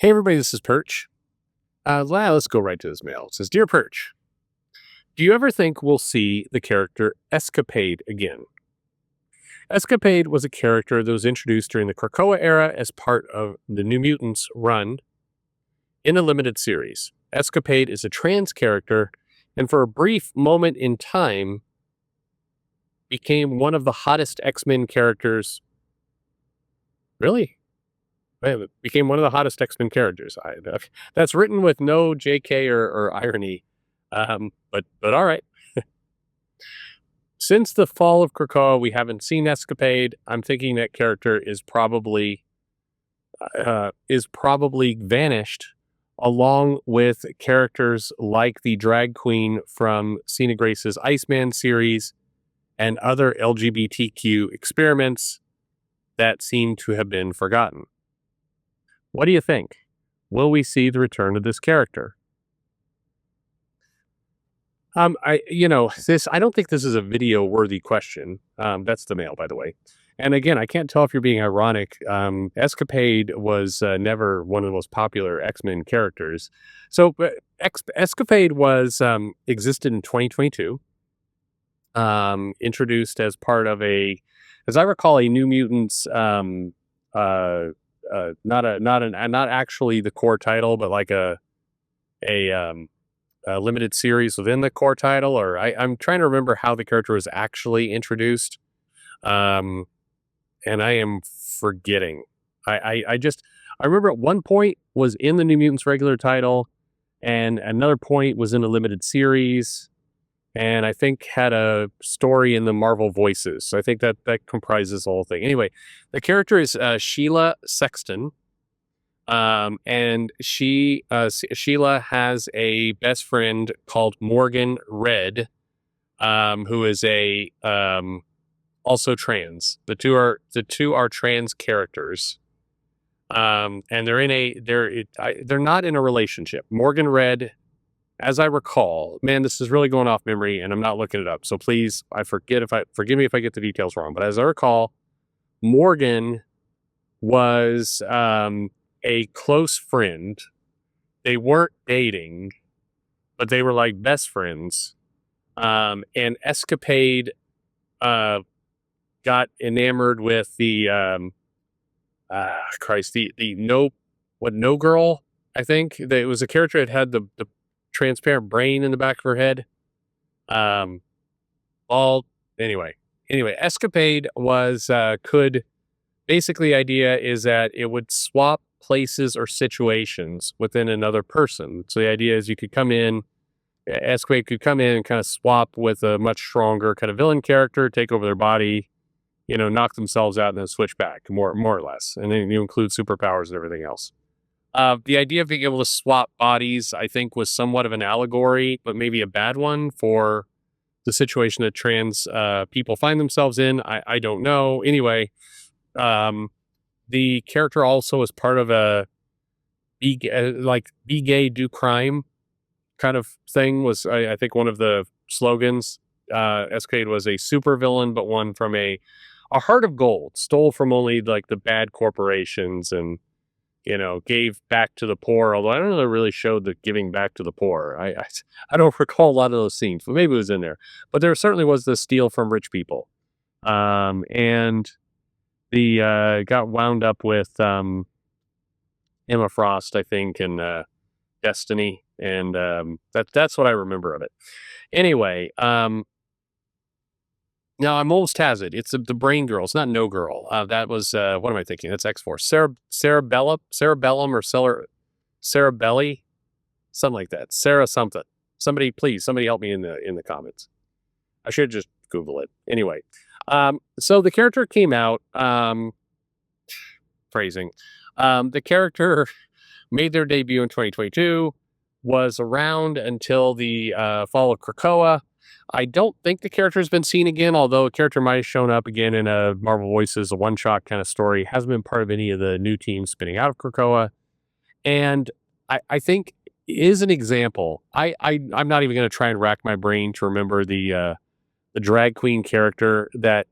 Hey everybody, this is Perch. Let's go right to this mail. It says, Dear Perch, do you ever think we'll see the character Escapade again? Escapade was a character that was introduced during the Krakoa era as part of the New Mutants run in a limited series. Escapade is a trans character, and for a brief moment in time, became one of the hottest X-Men characters. Really? It became one of the hottest X-Men characters. That's written with no JK or irony, but all right. Since the fall of Krakoa, we haven't seen Escapade. I'm thinking that character is probably vanished, along with characters like the drag queen from Cena Grace's Iceman series and other LGBTQ experiments that seem to have been forgotten. What do you think? Will we see the return of this character? I don't think this is a video-worthy question. That's the mail, by the way. And again, I can't tell if you're being ironic. Escapade was never one of the most popular X-Men characters. So Escapade was existed in 2022, introduced as part of as I recall, a New Mutants, not actually the core title, but like a limited series within the core title, or I'm trying to remember how the character was actually introduced. And I am forgetting. I remember at one point was in the New Mutants regular title, and another point was in a limited series, and I think had a story in the Marvel Voices. So I think that comprises the whole thing. Anyway, the character is Sheila Sexton. And Sheila has a best friend called Morgan Red, who is also trans. The two are trans characters. And they're not in a relationship. Morgan Red, as I recall, man, this is really going off memory and I'm not looking it up. So please, forgive me if I get the details wrong, but as I recall, Morgan was, a close friend. They weren't dating, but they were like best friends. And Escapade got enamored with the No Girl. I think it was a character that had the transparent brain in the back of her head. Anyway, Escapade was basically the idea is that it would swap places or situations within another person. So the idea is Escapade could come in and kind of swap with a much stronger kind of villain character, take over their body, knock themselves out and then switch back, more or less. And then you include superpowers and everything else. The idea of being able to swap bodies, I think, was somewhat of an allegory, but maybe a bad one for the situation that trans people find themselves in. I don't know. Anyway, the character also was part of a be gay, do crime kind of thing. Was I think one of the slogans. Escapade was a super villain, but one from a heart of gold, stole from only like the bad corporations and gave back to the poor. Although I don't know if it really showed the giving back to the poor. I don't recall a lot of those scenes, but maybe it was in there. But there certainly was the steal from rich people, and the got wound up with Emma Frost, I think, and Destiny, and that's what I remember of it. Anyway, now I'm almost has it. It's the Brain Girl. It's not No Girl. That was what am I thinking? That's X-Force. Cerebellum or Cerebelli, something like that. Sarah something. Somebody help me in the comments. I should just Google it. Anyway. So the character came out, phrasing. The character made their debut in 2022, was around until the fall of Krakoa. I don't think the character has been seen again, although a character might have shown up again in a Marvel Voices, a one-shot kind of story. Hasn't been part of any of the new teams spinning out of Krakoa. And I think is an example. I'm not even going to try and rack my brain to remember the drag queen character that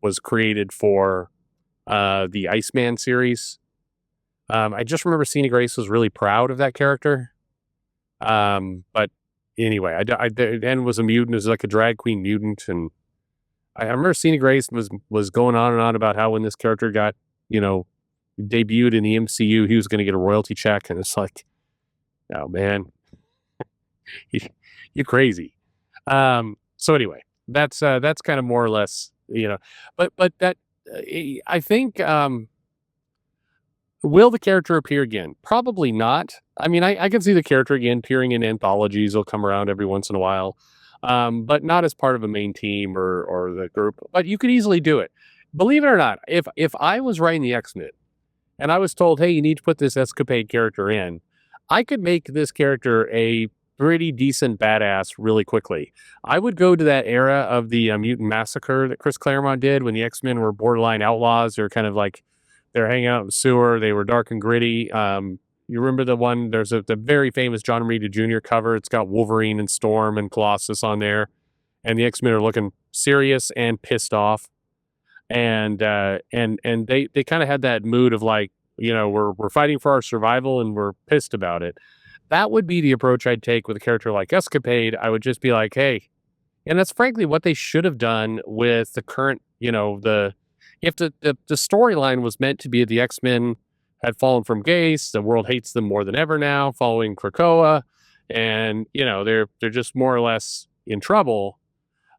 was created for the Iceman series. I just remember Sina Grace was really proud of that character. But anyway, and was a mutant, was like a drag queen mutant, and I remember Sina Grace was going on and on about how when this character got, you know, debuted in the MCU, he was going to get a royalty check, and it's like, oh man, you, you're crazy. So anyway, that's kind of more or less, but that I think will the character appear again? Probably not. I mean, I can see the character again appearing in anthologies. He'll come around every once in a while, but not as part of a main team or the group. But you could easily do it. Believe it or not, if I was writing the X-Men and I was told, hey, you need to put this Escapade character in, I could make this character a pretty decent badass really quickly. I would go to that era of the mutant massacre that Chris Claremont did when the X-Men were borderline outlaws. They're kind of like they're hanging out in the sewer. They were dark and gritty. You remember the one? There's the very famous John Romita Jr. cover. It's got Wolverine and Storm and Colossus on there, and the X-Men are looking serious and pissed off. And they kind of had that mood of like, we're fighting for our survival and we're pissed about it. That would be the approach I'd take with a character like Escapade. I would just be like, hey, and that's frankly what they should have done with the current, if the storyline was meant to be the X-Men had fallen from Gaze, the world hates them more than ever now, following Krakoa, and they're just more or less in trouble.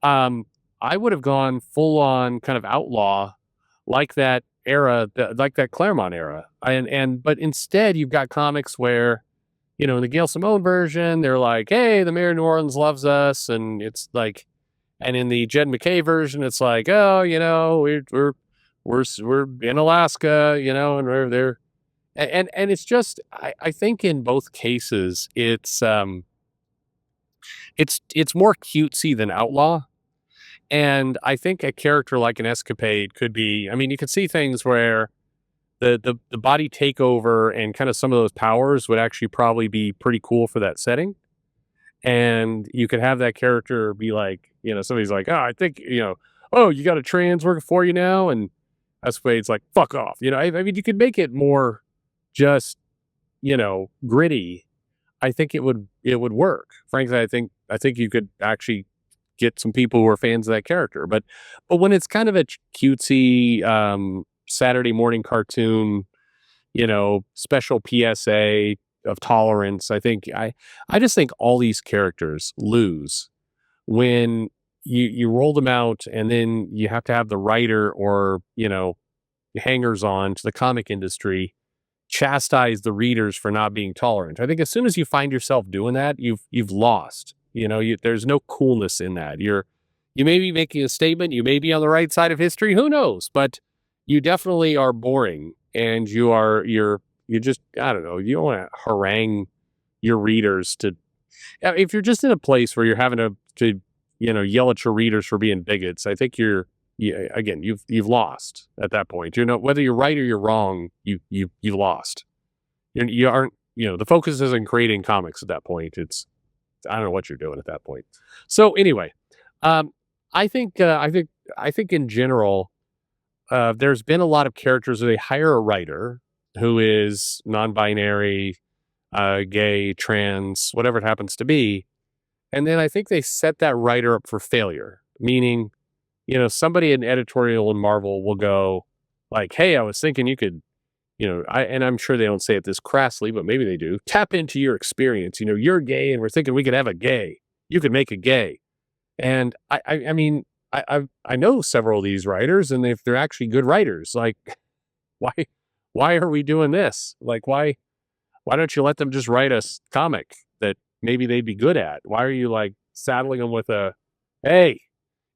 I would have gone full on kind of outlaw like that era, like that Claremont era. But instead you've got comics where, in the Gail Simone version, they're like, hey, the mayor of New Orleans loves us. And it's like, and in the Jed McKay version, it's like, oh, we're in Alaska, and we're there. And it's just, I think in both cases, it's more cutesy than outlaw. And I think a character like an Escapade could be, I mean, you could see things where the body takeover and kind of some of those powers would actually probably be pretty cool for that setting. And you could have that character be like, somebody's like, oh, I think, oh, you got a trans working for you now. And Escapade's like, fuck off. I mean, you could make it more just, gritty. I think it would work. Frankly, I think you could actually get some people who are fans of that character. But when it's kind of a cutesy Saturday morning cartoon, special PSA of tolerance, I think I just think all these characters lose when you roll them out and then you have to have the writer or, hangers on to the comic industry chastise the readers for not being tolerant. I think as soon as you find yourself doing that, you've lost. There's no coolness in that. You may be making a statement, you may be on the right side of history, who knows? But you definitely are boring, and you're just, I don't know, you don't want to harangue your readers to. If you're just in a place where you're having to yell at your readers for being bigots, I think again you've lost at that point. Whether you're right or you're wrong, you lost. You aren't. The focus isn't creating comics at that point. I don't know what you're doing at that point. So anyway, I think in general, there's been a lot of characters where they hire a writer who is non-binary, gay, trans, whatever it happens to be, and then I think they set that writer up for failure. Meaning, somebody in editorial in Marvel will go like, "Hey, I was thinking you could." And I'm sure they don't say it this crassly, but maybe they do. Tap into your experience. You're gay, and we're thinking we could have a gay. You could make a gay. And I mean, I know several of these writers, and if they're actually good writers, like, why are we doing this? Like, why don't you let them just write a comic that maybe they'd be good at? Why are you like saddling them with hey?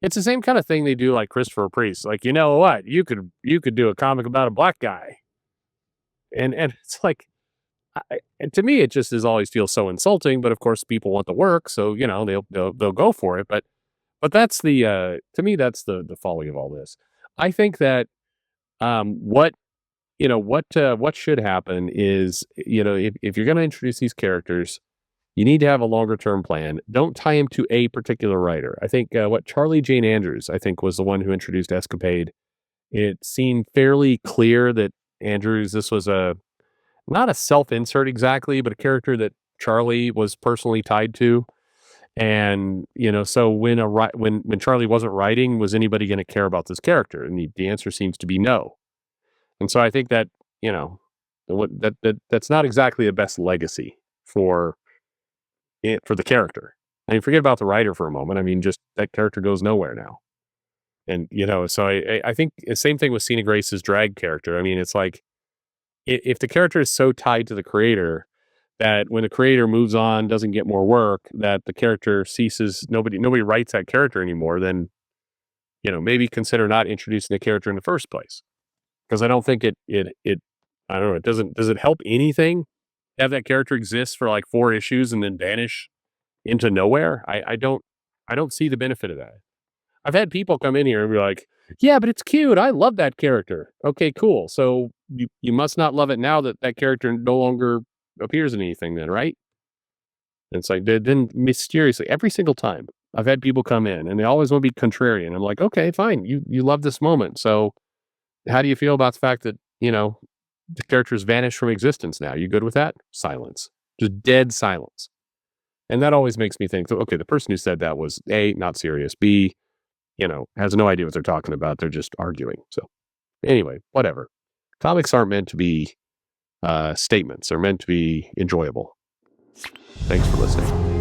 It's the same kind of thing they do, like Christopher Priest. Like, you know what? You could do a comic about a black guy. And it's like, and to me, it just always feels so insulting. But of course, people want the work, so they'll go for it. But that's to me, that's the folly of all this. I think that what should happen is if you're going to introduce these characters, you need to have a longer term plan. Don't tie him to a particular writer. I think what Charlie Jane Andrews, I think, was the one who introduced Escapade. It seemed fairly clear that Andrews, this was a not a self-insert exactly, but a character that Charlie was personally tied to. And, so when Charlie wasn't writing, was anybody going to care about this character? And the answer seems to be no. And so I think that, you know, that's not exactly the best legacy for for the character. I mean, forget about the writer for a moment. I mean, just that character goes nowhere now. And, so I think the same thing with Cena Grace's drag character. I mean, it's like, if the character is so tied to the creator that when the creator moves on, doesn't get more work, that the character ceases, nobody writes that character anymore, then, maybe consider not introducing the character in the first place. Because I don't think it I don't know, does it help anything to have that character exist for like 4 issues and then vanish into nowhere? I don't see the benefit of that. I've had people come in here and be like, "Yeah, but it's cute. I love that character." Okay, cool. So you must not love it now that that character no longer appears in anything then, right? And it's like, then mysteriously, every single time I've had people come in and they always want to be contrarian. I'm like, okay, fine. You love this moment. So how do you feel about the fact that, the characters vanish from existence now? You good with that? Silence. Just dead silence. And that always makes me think, okay, the person who said that was A, not serious, B, has no idea what they're talking about. They're just arguing. So anyway, whatever. Comics aren't meant to be statements. They're meant to be enjoyable. Thanks for listening.